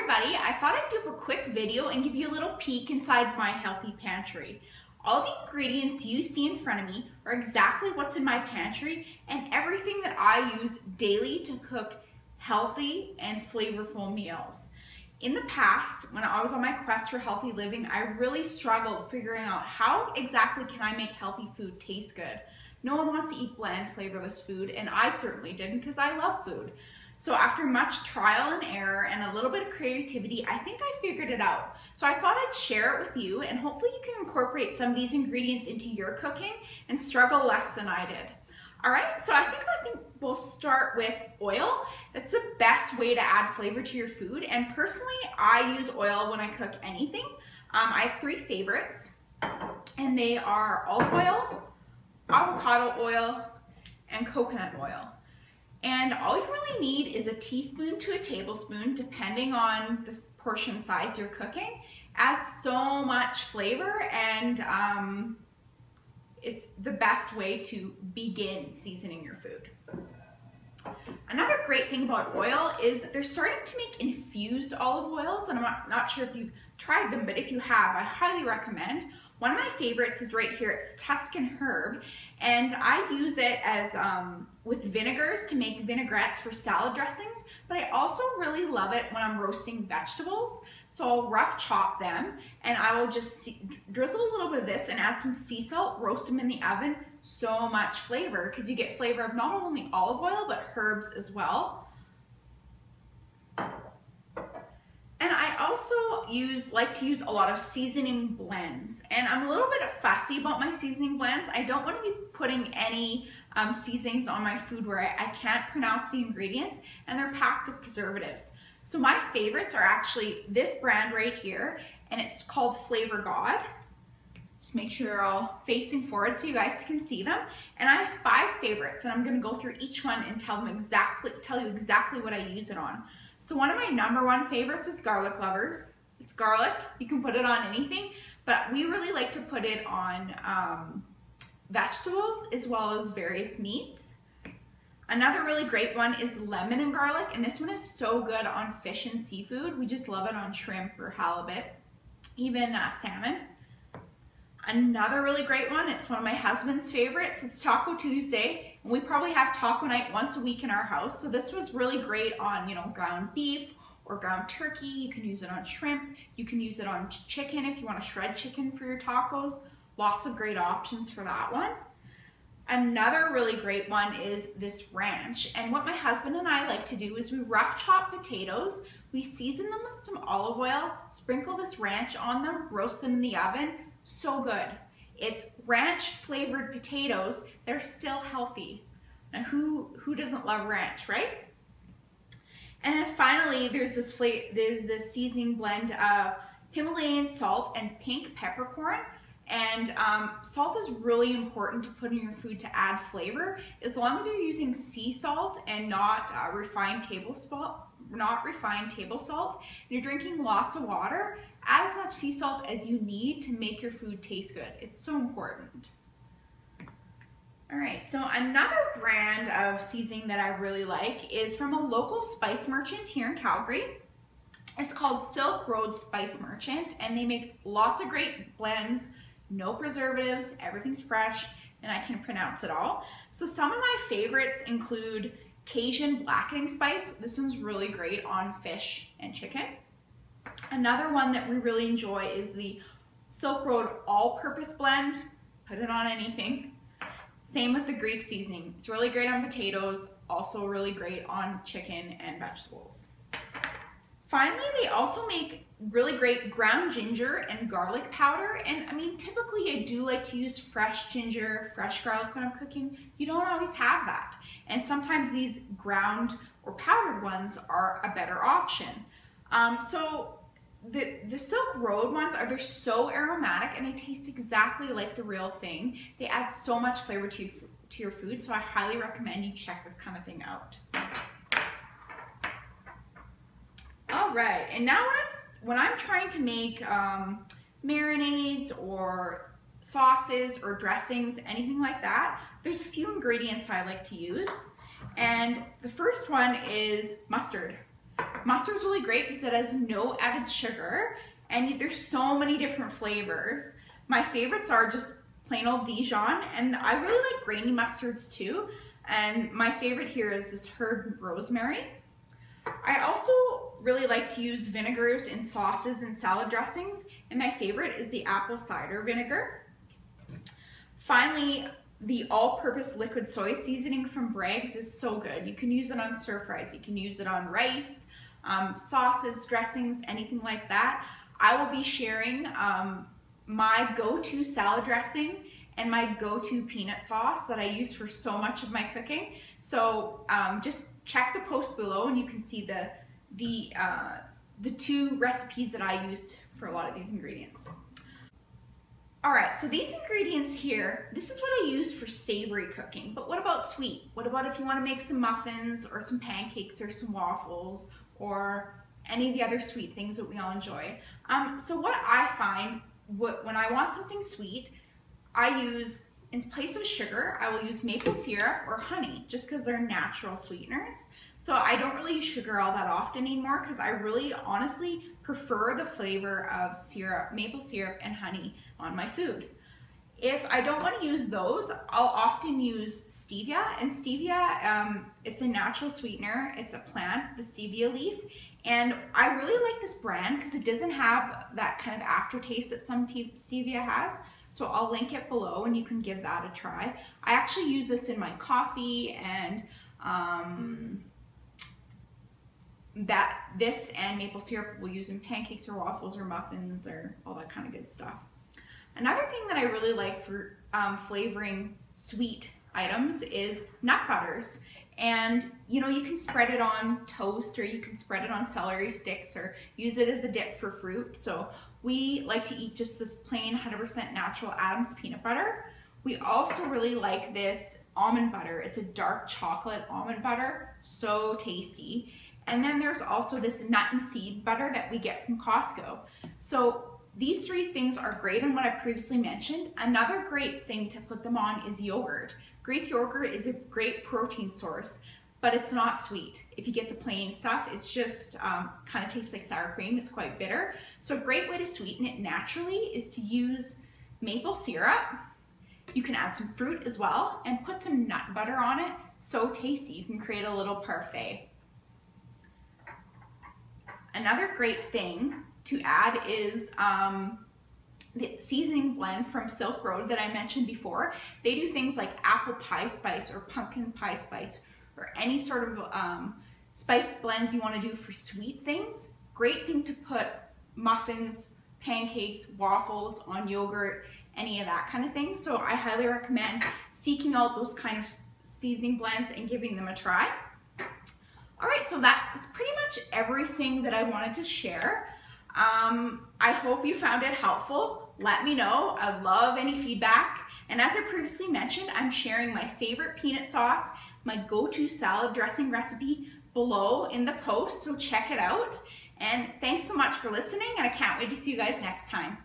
everybody, I thought I'd do a quick video and give you a little peek inside my healthy pantry. All the ingredients you see in front of me are exactly what's in my pantry and everything that I use daily to cook healthy and flavorful meals. In the past, when I was on my quest for healthy living, I really struggled figuring out how exactly can I make healthy food taste good. No one wants to eat bland, flavorless food, and I certainly didn't because I love food. So after much trial and error and a little bit of creativity, I think I figured it out. So I thought I'd share it with you and hopefully you can incorporate some of these ingredients into your cooking and struggle less than I did. All right, so I think we'll start with oil. That's the best way to add flavor to your food. And personally, I use oil when I cook anything. I have three favorites and they are olive oil, avocado oil, and coconut oil. And all you really need is a teaspoon to a tablespoon, depending on the portion size you're cooking. Adds so much flavor and it's the best way to begin seasoning your food. Another great thing about oil is they're starting to make infused olive oils, and I'm not sure if you've tried them, but if you have, I highly recommend. One of my favorites is right here. It's Tuscan Herb, and I use it as with vinegars to make vinaigrettes for salad dressings, but I also really love it when I'm roasting vegetables. So I'll rough chop them, and I will just drizzle a little bit of this and add some sea salt, roast them in the oven. So much flavor, because you get flavor of not only olive oil, but herbs as well. And I also like to use a lot of seasoning blends, and I'm a little bit fussy about my seasoning blends. I don't want to be putting any seasonings on my food where I can't pronounce the ingredients and they're packed with preservatives. So my favorites are actually this brand right here, and it's called Flavor God. Just make sure they're all facing forward so you guys can see them. And I have 5 favorites, and I'm going to go through each one and tell you exactly what I use it on. So one of my #1 favorites is Garlic Lovers. It's garlic. You can put it on anything, but we really like to put it on vegetables as well as various meats. Another really great one is Lemon and Garlic, and this one is so good on fish and seafood. We just love it on shrimp or halibut, even salmon. Another really great one, it's one of my husband's favorites, it's Taco Tuesday. And we probably have taco night once a week in our house. So this was really great on, ground beef or ground turkey. You can use it on shrimp. You can use it on chicken if you want to shred chicken for your tacos. Lots of great options for that one. Another really great one is this ranch. And what my husband and I like to do is we rough chop potatoes. We season them with some olive oil, sprinkle this ranch on them, roast them in the oven. So good. It's ranch flavored potatoes. They're still healthy. Now who doesn't love ranch, right? And then finally, there's this seasoning blend of Himalayan salt and pink peppercorn. And salt is really important to put in your food to add flavor. As long as you're using sea salt and not refined table salt, and you're drinking lots of water, add as much sea salt as you need to make your food taste good. It's so important. All right, so another brand of seasoning that I really like is from a local spice merchant here in Calgary. It's called Silk Road Spice Merchant, and they make lots of great blends, no preservatives, everything's fresh, and I can pronounce it all. So some of my favorites include Cajun blackening spice. This one's really great on fish and chicken. Another one that we really enjoy is the Silk Road all-purpose blend. Put it on anything. Same with the Greek seasoning. It's really great on potatoes, also really great on chicken and vegetables. Finally, they also make really great ground ginger and garlic powder. And I mean, typically I do like to use fresh ginger, fresh garlic when I'm cooking. You don't always have that. And sometimes these ground or powdered ones are a better option. So the Silk Road ones they're so aromatic and they taste exactly like the real thing. They add so much flavor to your food, so I highly recommend you check this kind of thing out. All right, and now when I'm trying to make marinades or sauces or dressings, anything like that, there's a few ingredients I like to use. And the first one is mustard. Mustard's really great because it has no added sugar, and there's so many different flavors. My favorites are just plain old Dijon, and I really like grainy mustards too. And my favorite here is this herb rosemary. I also really like to use vinegars in sauces and salad dressings, and my favorite is the apple cider vinegar. Finally, the all-purpose liquid soy seasoning from Bragg's is so good. You can use it on stir fries, you can use it on rice, sauces, dressings, anything like that. I will be sharing my go-to salad dressing and my go-to peanut sauce that I use for so much of my cooking. So just check the post below and you can see the two recipes that I used for a lot of these ingredients. All right, so these ingredients here, this is what I use for savory cooking, but what about sweet? What about if you want to make some muffins or some pancakes or some waffles or any of the other sweet things that we all enjoy? So what I find, when I want something sweet, I use, in place of sugar, I will use maple syrup or honey, just because they're natural sweeteners. So I don't really use sugar all that often anymore because I really honestly prefer the flavor of syrup, maple syrup and honey on my food. If I don't want to use those, I'll often use stevia, and stevia, it's a natural sweetener. It's a plant, the stevia leaf, and I really like this brand because it doesn't have that kind of aftertaste that some stevia has. So I'll link it below and you can give that a try. I actually use this in my coffee, and this and maple syrup we'll use in pancakes or waffles or muffins or all that kind of good stuff. Another thing that I really like for flavoring sweet items is nut butters. And you know, you can spread it on toast, or you can spread it on celery sticks, or use it as a dip for fruit. So we like to eat just this plain 100% natural Adams peanut butter. We also really like this almond butter. It's a dark chocolate almond butter, so tasty. And then there's also this nut and seed butter that we get from Costco. So these three things are great on what I previously mentioned. Another great thing to put them on is yogurt. Greek yogurt is a great protein source, but it's not sweet. If you get the plain stuff, it's just kind of tastes like sour cream. It's quite bitter. So a great way to sweeten it naturally is to use maple syrup. You can add some fruit as well and put some nut butter on it. So tasty. You can create a little parfait. Another great thing to add is the seasoning blend from Silk Road that I mentioned before. They do things like apple pie spice or pumpkin pie spice, or any sort of spice blends you want to do for sweet things. Great thing to put muffins, pancakes, waffles, on yogurt, any of that kind of thing. So I highly recommend seeking out those kind of seasoning blends and giving them a try. All right, so that is pretty much everything that I wanted to share. I hope you found it helpful. Let me know. I love any feedback. And as I previously mentioned, I'm sharing my favorite peanut sauce, my go-to salad dressing recipe below in the post, so check it out. And thanks so much for listening, and I can't wait to see you guys next time.